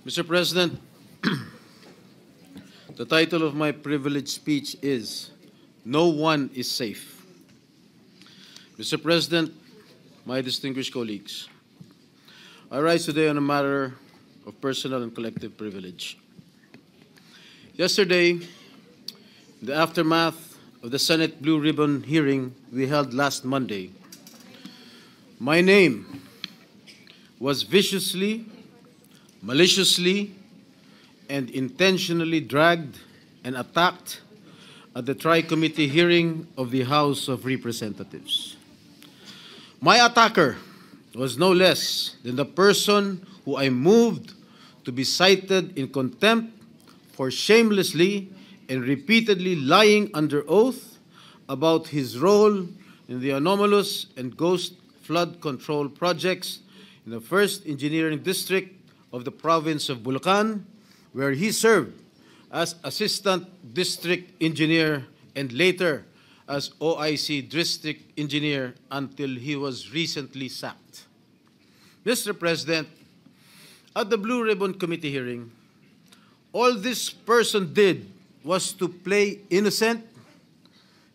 Mr. President, the title of my privileged speech is No One is Safe. Mr. President, my distinguished colleagues, I rise today on a matter of personal and collective privilege. Yesterday, in the aftermath of the Senate Blue Ribbon hearing we held last Monday, my name was viciously, maliciously, and intentionally dragged and attacked at the Tri-Committee hearing of the House of Representatives. My attacker was no less than the person who I moved to be cited in contempt for shamelessly and repeatedly lying under oath about his role in the anomalous and ghost flood control projects in the 1st Engineering District of the province of Bulacan, where he served as Assistant District Engineer and later as OIC District Engineer until he was recently sacked. Mr. President, at the Blue Ribbon Committee hearing, all this person did was to play innocent,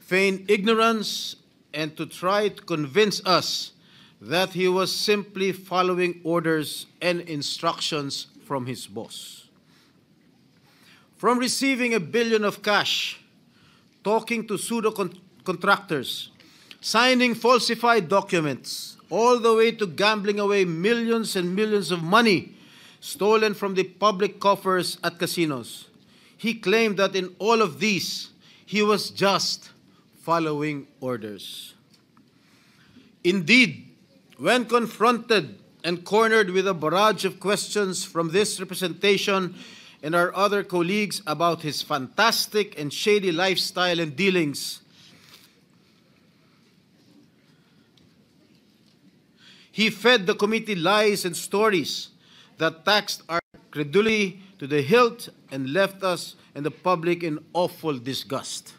feign ignorance, and to try to convince us that he was simply following orders and instructions from his boss. From receiving $1 billion of cash, talking to pseudo-contractors, signing falsified documents, all the way to gambling away millions and millions of money stolen from the public coffers at casinos, he claimed that in all of these, he was just following orders. Indeed, when confronted and cornered with a barrage of questions from this representation and our other colleagues about his fantastic and shady lifestyle and dealings, he fed the committee lies and stories that taxed our credulity to the hilt and left us and the public in awful disgust.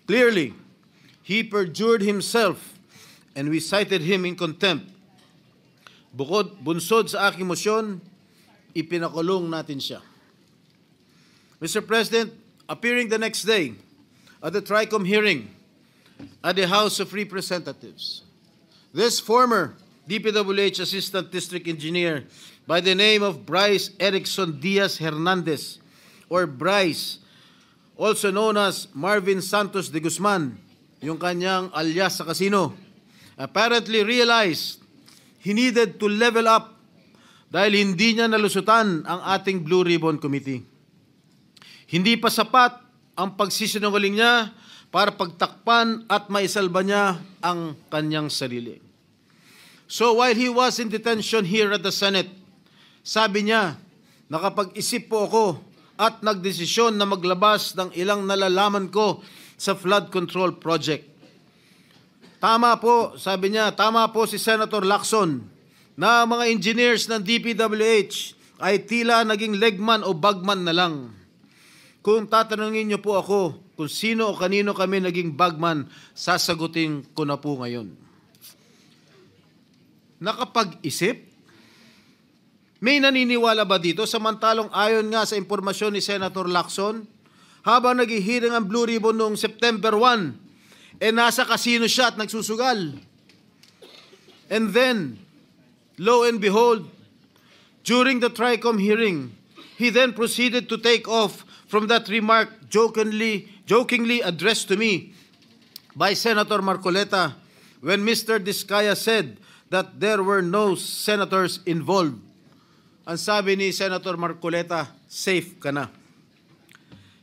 Clearly, he perjured himself and we cited him in contempt. Bunsod sa aking motion, ipinakulong natin siya. Mr. President, appearing the next day at the TRICOM hearing at the House of Representatives, this former DPWH Assistant District Engineer by the name of Bryce Erickson Diaz Hernandez, or Bryce, also known as Marvin Santos de Guzman, yung kanyang alias sa casino, apparently realized he needed to level up dahil hindi niya nalusutan ang ating Blue Ribbon Committee. Hindi pa sapat ang pagsisinungaling niya para pagtakpan at maisalba niya ang kanyang sarili. So while he was in detention here at the Senate, sabi niya, nakapag-isip po ako at nagdesisyon na maglabas ng ilang nalalaman ko sa flood control project. Tama po, sabi niya, tama po si Senator Lacson na mga engineers ng DPWH ay tila naging legman o bagman na lang. Kung tatanungin niyo po ako kung sino o kanino kami naging bagman, sasagutin ko na po ngayon. Nakapag-isip? May naniniwala ba dito? Samantalong ayon nga sa impormasyon ni Senator Lacson, habang naghihiring ang Blue Ribbon noong September 1, nasa casino siya at nagsusugal. And then, lo and behold, during the TRICOM hearing, he then proceeded to take off from that remark jokingly addressed to me by Senator Marcoleta when Mr. Diskaya said that there were no senators involved. Ang sabi ni Senator Marcoleta, safe ka na.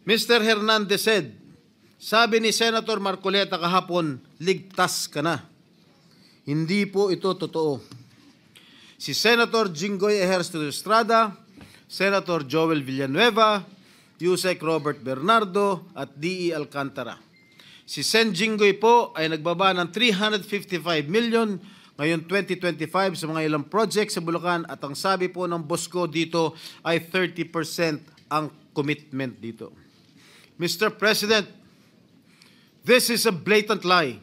Mr. Hernandez said, sabi ni Senator Marcoleta kahapon, ligtas ka na. Hindi po ito totoo. Si Senator Jinggoy Ejercito Estrada, Senator Joel Villanueva, Yusek Robert Bernardo at D.E. Alcantara. Si Sen Jinggoy po ay nagbaba ng 355 million ngayon 2025 sa mga ilang projects sa Bulacan at ang sabi po ng boss ko dito ay 30% ang commitment dito. Mr. President, this is a blatant lie.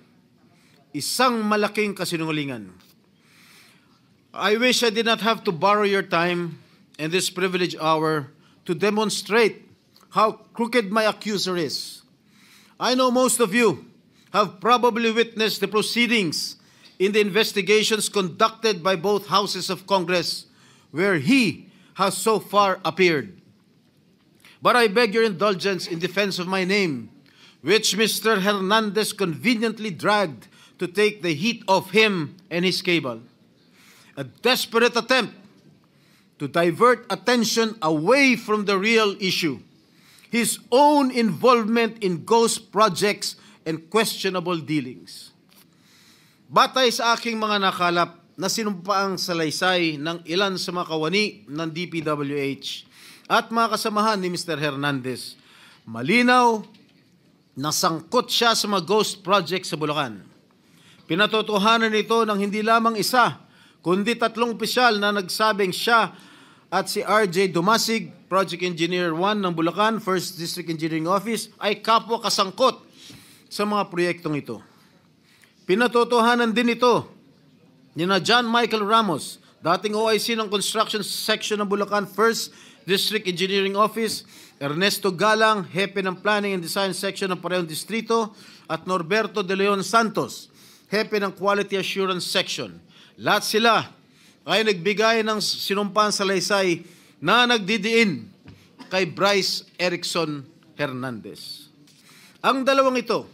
Isang malaking kasinungalingan. I wish I did not have to borrow your time in this privileged hour to demonstrate how crooked my accuser is. I know most of you have probably witnessed the proceedings in the investigations conducted by both houses of Congress, where he has so far appeared. But I beg your indulgence in defense of my name, which Mr. Hernandez conveniently dragged to take the heat off him and his cable. A desperate attempt to divert attention away from the real issue, his own involvement in ghost projects and questionable dealings. Batay sa aking mga nakalap na sinumpaang salaysay ng ilan sa mga kawani ng DPWH at mga kasamahan ni Mr. Hernandez, malinaw na sangkot siya sa mga ghost projects sa Bulacan. Pinatotohanan nito ng hindi lamang isa, kundi 3 opisyal na nagsabing siya at si RJ Dumasig, Project Engineer 1 ng Bulacan, 1st District Engineering Office, ay kapwa kasangkot sa mga proyektong ito. Pinatotohanan din ito ni na John Michael Ramos, dating OIC ng Construction Section ng Bulacan 1st District Engineering Office, Ernesto Galang, Hepe ng Planning and Design Section ng parehong distrito, at Norberto De Leon Santos, Hepe ng Quality Assurance Section. Lahat sila ay nagbigay ng sinumpang salaysay na nagdidiin kay Bryce Erickson Hernandez. Ang dalawang ito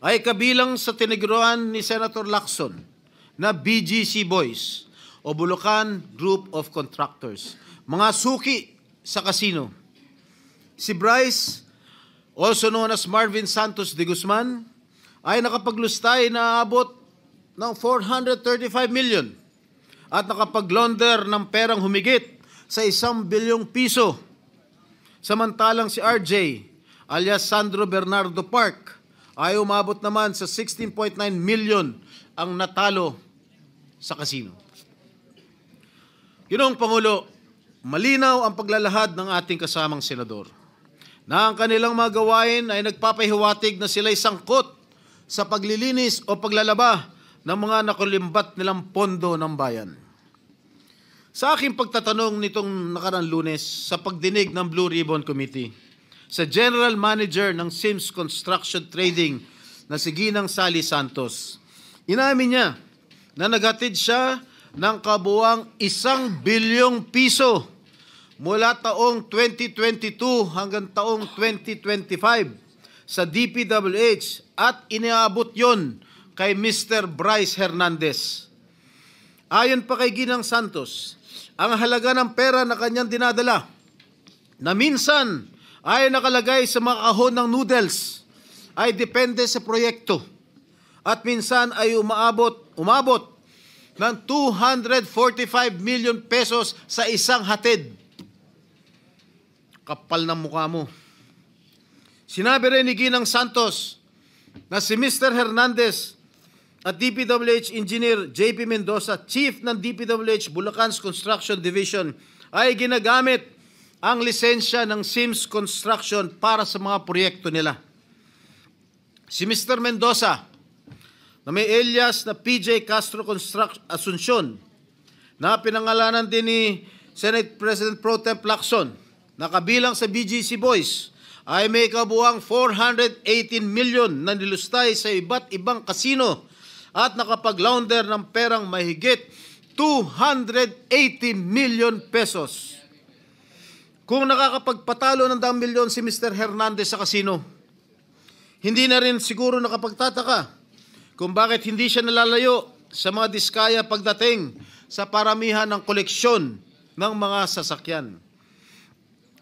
ay kabilang sa tiniguruan ni Senator Lacson na BGC Boys o Bulacan Group of Contractors, mga suki sa kasino. Si Bryce, also known as Marvin Santos de Guzman, ay nakapaglustay na abot ng 435 million at nakapag-launder ng perang humigit sa 1 bilyong piso. Samantalang si RJ, alias Sandro Bernardo Park, ay umabot naman sa 16.9 million ang natalo sa kasino. Ginoong Pangulo, malinaw ang paglalahad ng ating kasamang senador na ang kanilang mga gawain ay nagpapahiwatig na sila'y sangkot sa paglilinis o paglalaba ng mga nakulimbat nilang pondo ng bayan. Sa aking pagtatanong nitong nakarang Lunes sa pagdinig ng Blue Ribbon Committee sa General Manager ng Sims Construction Trading na si Ginang Sally Santos, inamin niya na naghatid siya ng kabuuang 1 bilyong piso mula taong 2022 hanggang taong 2025 sa DPWH at iniabot yon kay Mr. Bryce Hernandez. Ayon pa kay Ginang Santos, ang halaga ng pera na kanyang dinadala na minsan ay nakalagay sa mga kahon ng noodles ay depende sa proyekto at minsan ay umabot ng 245 million pesos sa isang hatid. Kapal ng mukha mo. Sinabi rin ni Ginang Santos na si Mr. Hernandez at DPWH Engineer JP Mendoza, Chief ng DPWH Bulacan's Construction Division, ay ginagamit ang lisensya ng Sims Construction para sa mga proyekto nila. Si Mr. Mendoza, na may alias na PJ Castro Asuncion, na pinangalanan din ni Senate President Pro Tem Lacson, na kabilang sa BGC Boys, ay may kabuuang 418 million na nilustay sa iba't ibang kasino at nakapag-launder ng perang mahigit 280 million pesos. Kung nakakapagpatalo ng 10 milyon si Mr. Hernandez sa kasino, hindi na rin siguro nakapagtataka kung bakit hindi siya nalalayo sa mga diskaya pagdating sa paramihan ng koleksyon ng mga sasakyan.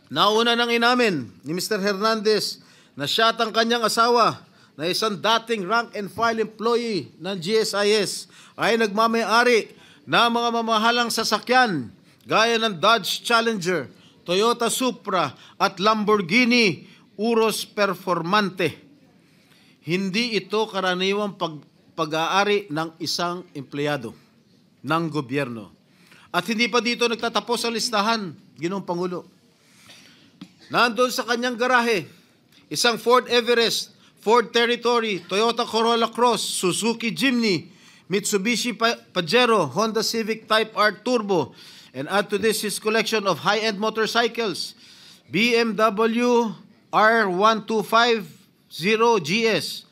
Nauna nang inamin ni Mr. Hernandez na siya at ang kanyang asawa na isang dating rank and file employee ng GSIS ay nagmamayari ng mga mamahalang sasakyan gaya ng Dodge Challenger, Toyota Supra at Lamborghini Urus Performante. Hindi ito karaniwang pag-aari ng isang empleyado ng gobyerno. At hindi pa dito nagtatapos ang listahan, Ginoong Pangulo. Nandun sa kanyang garahe, isang Ford Everest, Ford Territory, Toyota Corolla Cross, Suzuki Jimny, Mitsubishi Pajero, Honda Civic Type R Turbo, And add to this his collection of high-end motorcycles, BMW R1250GS,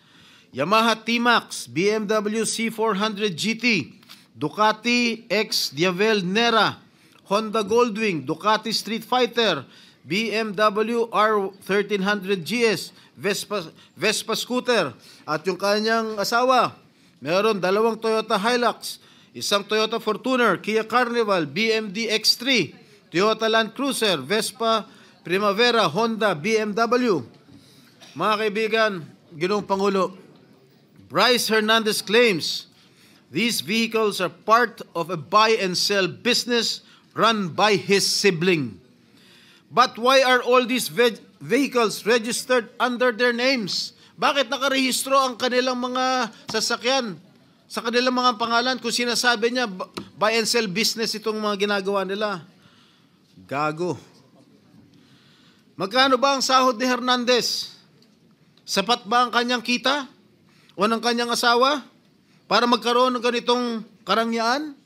Yamaha T-Max, BMW C400 GT, Ducati X Diavel Nera, Honda Goldwing, Ducati Street Fighter, BMW R1300 GS, Vespa scooter, at yung kanyang asawa, meron 2 Toyota Hilux, 1 Toyota Fortuner, Kia Carnival, BMD X3, Toyota Land Cruiser, Vespa Primavera, Honda, BMW. Mga kaibigan, Ginoong Pangulo, Bryce Hernandez claims these vehicles are part of a buy and sell business run by his sibling. But why are all these vehicles registered under their names? Bakit nakarehistro ang kanilang mga sasakyan sa kanilang mga pangalan kung sinasabi niya buy and sell business itong mga ginagawa nila? Gago. Magkano ba ang sahod ni Hernandez? Sapat ba ang kanyang kita o ng kanyang asawa para magkaroon ng ganitong karangyaan?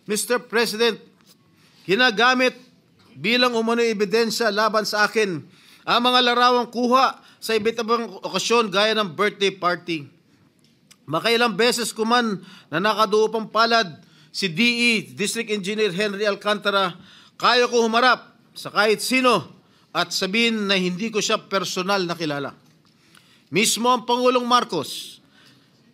Mr. President, ginagamit bilang umano'y ebidensya laban sa akin ang mga larawang kuha sa iba't ibang okasyon gaya ng birthday party. Makailang beses ko man na nakaduupang palad si DE, District Engineer Henry Alcantara, kaya ko humarap sa kahit sino at sabihin na hindi ko siya personal na kilala. Mismo ang Pangulong Marcos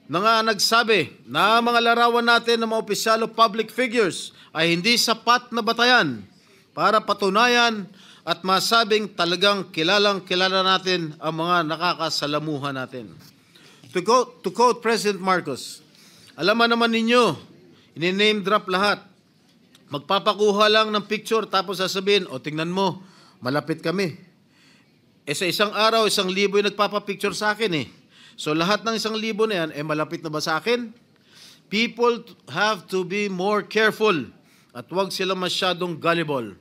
na nga nagsabi na mga larawan natin ng mga opisyal o public figures ay hindi sapat na batayan para patunayan at masabing talagang kilala natin ang mga nakakasalamuha natin. To quote President Marcos, alaman naman ninyo, ini-name drop lahat. Magpapakuha lang ng picture tapos sasabihin, o tingnan mo, malapit kami. Sa isang araw, 1,000 yung nagpapapicture sa akin eh. So lahat ng 1,000 na yan, malapit na ba sa akin? People have to be more careful at huwag sila masyadong gullible.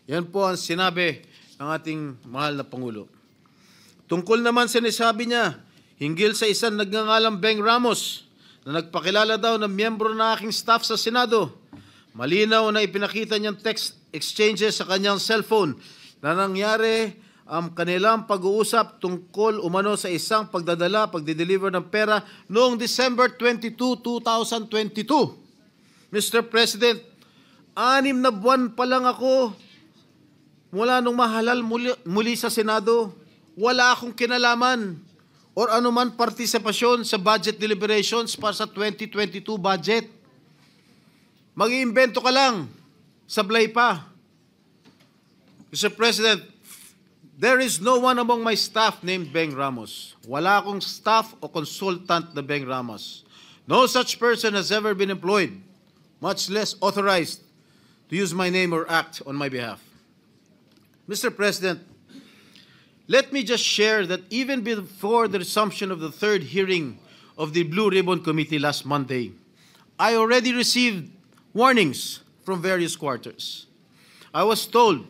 Yan po ang sinabi ng ating mahal na Pangulo. Tungkol naman sinasabi niya, hinggil sa isang nagngangalang Beng Ramos na nagpakilala daw ng miyembro ng aking staff sa Senado. Malinaw na ipinakita niyang text exchanges sa kanyang cellphone na nangyari ang kanilang pag-uusap tungkol umano sa isang pagdideliver ng pera noong December 22, 2022. Mr. President, 6 na buwan pa lang ako mula nung mahalal muli sa Senado. Wala akong kinalaman or anuman partisipasyon sa budget deliberations para sa 2022 budget. Mag-iimbento ka lang, sablay pa. Mr. President, there is no one among my staff named Beng Ramos. Wala akong staff o consultant na Beng Ramos. No such person has ever been employed, much less authorized to use my name or act on my behalf. Mr. President, let me just share that even before the resumption of the 3rd hearing of the Blue Ribbon Committee last Monday, I already received warnings from various quarters. I was told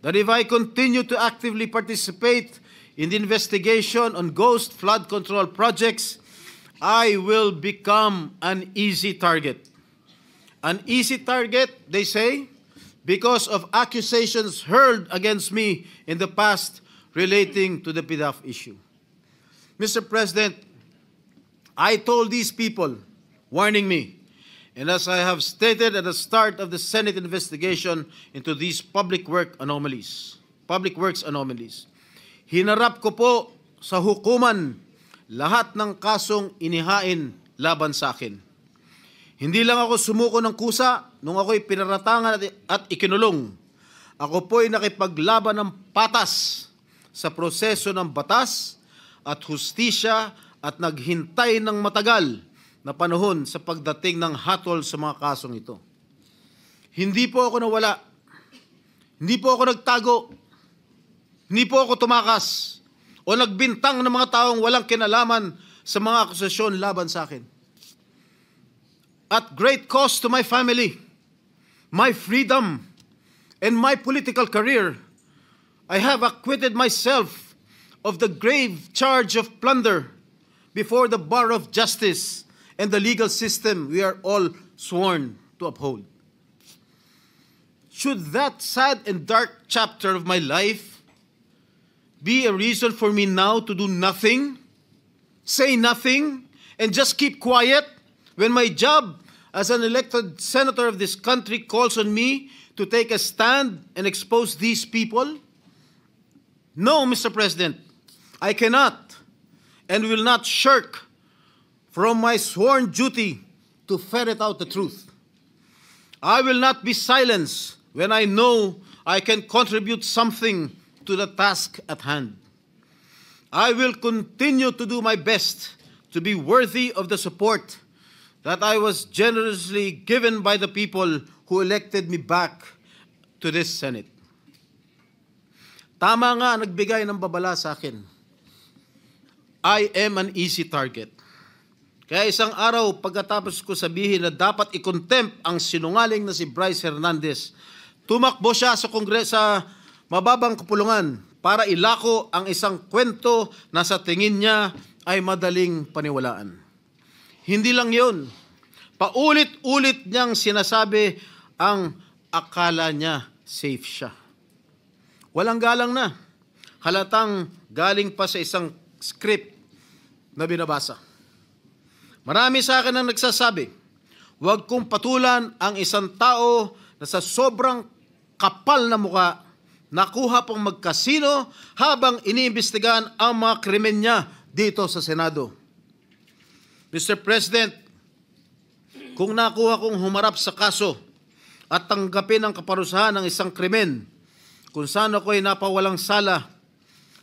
that if I continue to actively participate in the investigation on ghost flood control projects, I will become an easy target. An easy target, they say, because of accusations hurled against me in the past relating to the PDAF issue. Mr. President, I told these people, warning me, and as I have stated at the start of the Senate investigation into these public works anomalies, hinarap ko po sa hukuman lahat ng kasong inihain laban sa akin. Hindi lang ako sumuko ng kusa nung ako'y pinaratangan at ikinulong. Ako po'y nakipaglaban ng patas sa proseso ng batas at hustisya at naghintay ng matagal na panahon sa pagdating ng hatol sa mga kasong ito. Hindi po ako nawala. Hindi po ako nagtago. Hindi po ako tumakas o nagbintang ng mga taong walang kinalaman sa mga akusasyon laban sa akin. At great cost to my family, my freedom, and my political career, I have acquitted myself of the grave charge of plunder before the bar of justice and the legal system we are all sworn to uphold. should that sad and dark chapter of my life be a reason for me now to do nothing, say nothing, and just keep quiet when my job as an elected senator of this country calls on me to take a stand and expose these people? No, Mr. President, I cannot and will not shirk from my sworn duty to ferret out the truth. I will not be silenced when I know I can contribute something to the task at hand. I will continue to do my best to be worthy of the support that I was generously given by the people who elected me back to this Senate. Tama nga nagbigay ng babala sa akin. I am an easy target. Kaya isang araw pagkatapos ko sabihin na dapat i-contempt ang sinungaling na si Bryce Hernandez, tumakbo siya sa Kongreso sa mababang kapulungan para ilako ang isang kwento na sa tingin niya ay madaling paniwalaan. Hindi lang yun. Paulit-ulit niyang sinasabi ang akala niya safe siya. Walang galang na. Halatang galing pa sa isang script na binabasa. Marami sa akin ang nagsasabi, huwag kong patulan ang isang tao na sa sobrang kapal na muka, nakuha pang magkasino habang iniimbestigahan ang mga krimen niya dito sa Senado. Mr. President, kung nakuha kong humarap sa kaso at tanggapin ang kaparusahan ng isang krimen kung saan ako'y napawalang sala,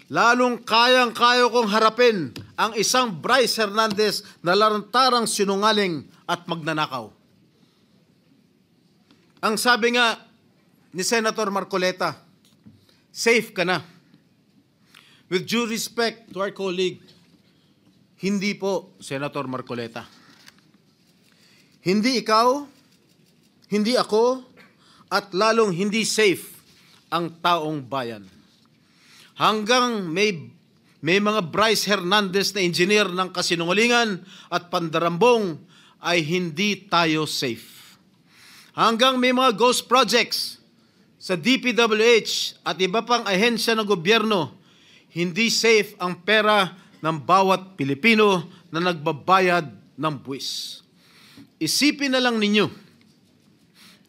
lalong kayang-kaya kong harapin ang isang Bryce Hernandez na lantarang sinungaling at magnanakaw. Ang sabi nga ni Senator Marcoleta, safe ka na. With due respect to our colleague, hindi po, Senator Marcoleta. Hindi ikaw, hindi ako, at lalong hindi safe ang taong bayan. Hanggang may mga Bryce Hernandez na engineer ng kasinungalingan at pandarambong ay hindi tayo safe. Hanggang may mga ghost projects sa DPWH at iba pang ahensya ng gobyerno, hindi safe ang pera ng bawat Pilipino na nagbabayad ng buwis. Isipin na lang ninyo,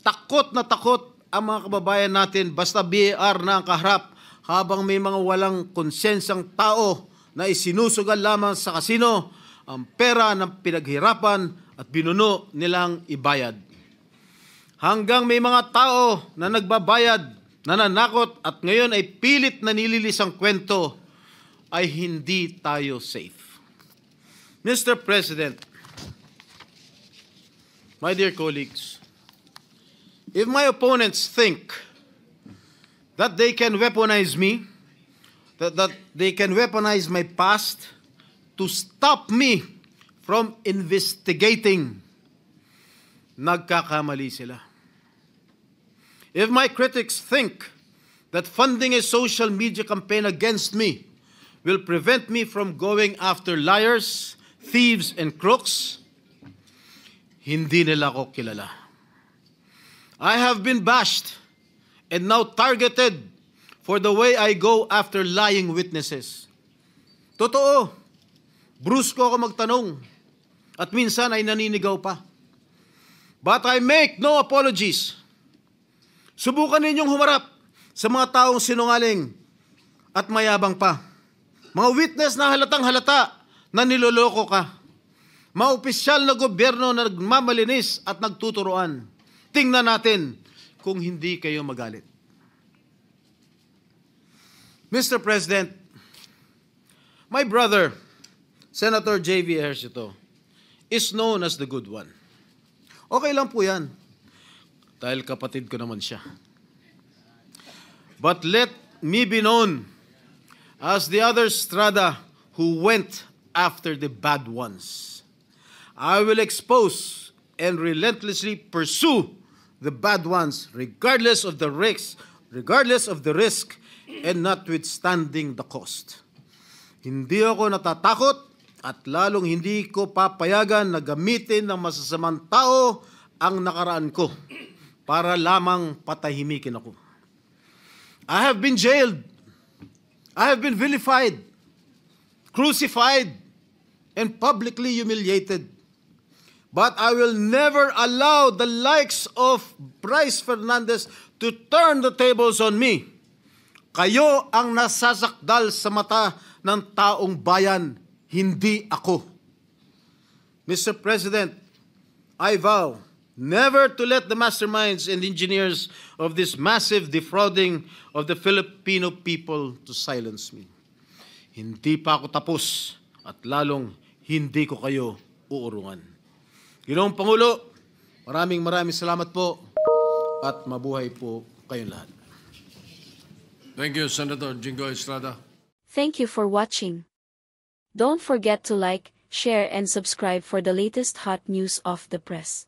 takot na takot ang mga kababayan natin basta BAR na ang kaharap habang may mga walang konsyensang tao na isinusugal lamang sa kasino ang pera ng pinaghirapan at binuno nilang ibayad. Hanggang may mga tao na nagbabayad, nananakot at ngayon ay pilit na nililis ang kwento, ay hindi tayo safe. Mr. President, my dear colleagues, if my opponents think that they can weaponize me, that they can weaponize my past to stop me from investigating, nagkakamali sila. If my critics think that funding a social media campaign against me will prevent me from going after liars, thieves, and crooks, hindi nila ako kilala. I have been bashed and now targeted for the way I go after lying witnesses. Totoo, brusko ako magtanong at minsan ay naninigaw pa. But I make no apologies. Subukan ninyong humarap sa mga taong sinungaling at mayabang pa. Mga witness na halatang halata na niloloko ka. Mga opisyal na gobyerno na nagmamalinis at nagtuturoan. Tingnan natin kung hindi kayo magalit. Mr. President, my brother, Senator J.V. Ejercito, is known as the good one. Okay lang po yan, dahil kapatid ko naman siya. But let me be known as the other strada who went after the bad ones. I will expose and relentlessly pursue the bad ones regardless of the risk and notwithstanding the cost. Hindi ako natatakot at lalong hindi ko papayagan na gamitin ng masasamang tao ang nakaraan ko para lamang patahimikin ako. I have been jailed. I have been vilified, crucified, and publicly humiliated. But I will never allow the likes of Bryce Fernandez to turn the tables on me. Kayo ang nasasakdal sa mata ng taong bayan, hindi ako. Mr. President, I vow never to let the masterminds and engineers of this massive defrauding of the Filipino people to silence me. Hindi pa ako tapos at lalong hindi ko kayo uurungan. Ginoong Pangulo, maraming salamat po at mabuhay po kayong lahat. Thank you, Senator Jingo Estrada. Thank you for watching. Don't forget to like, share and subscribe for the latest hot news of the press.